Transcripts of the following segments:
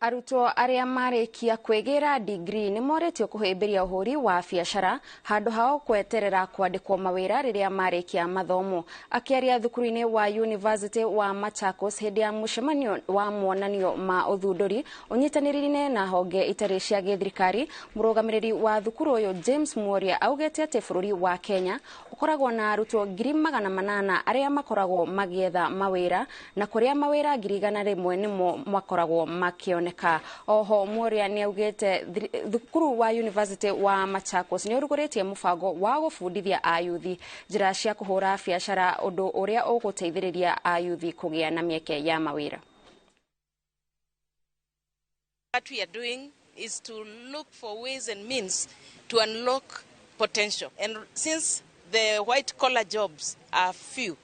Arutwo arĩa marĩkia kwĩgĩra degree nĩ moretio kũhĩmbĩria ũhũri wa biacara handu hao gweterera kwandĩkwo mawĩra rĩrĩa marĩkia mathomo. Akĩaria thukuru-inĩ wa University wa Machakos hĩndĩ ya mũcemanio wa mwonanio ma ũthundũri ũnyitanĩrĩire na honge itarĩ cia gĩthirikari, mũrũgamĩrĩri wa thukuru ũyũ James Mworia augĩte atĩ bũrũri wa Kenya ũkoragwo na arutwo 800,000 arĩa makoragwo magĩetha mawĩra na kũrĩa mawĩra 100,000 nĩmo makoragwo makĩoneka. Oho Mworia nĩ augĩte thukuru wa University wa Machakos nĩ ũrugũrĩtie mũbango wa gũbundithia ayuthi njĩra cia kũhũra biacara, ũndũ ũrĩa ũgũteithĩrĩria ayuthi kũgĩa na mĩeke ya mawĩra. What we are doing is to look for ways and means to unlock potential. And since the white collar jobs are few,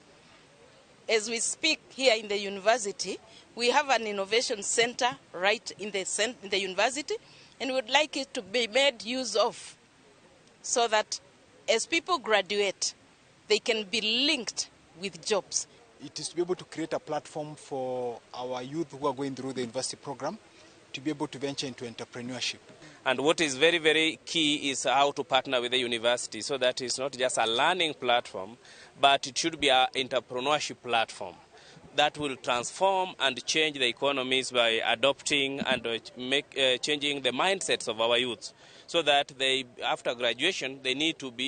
as we speak here in the university, we have an innovation center right in the university, and we would like it to be made use of so that as people graduate, they can be linked with jobs. It is to be able to create a platform for our youth who are going through the university program to be able to venture into entrepreneurship. And what is very, very key is how to partner with the university so that it's not just a learning platform, but it should be an entrepreneurship platform that will transform and change the economies by adopting and changing the mindsets of our youth so that they, after graduation, they need to be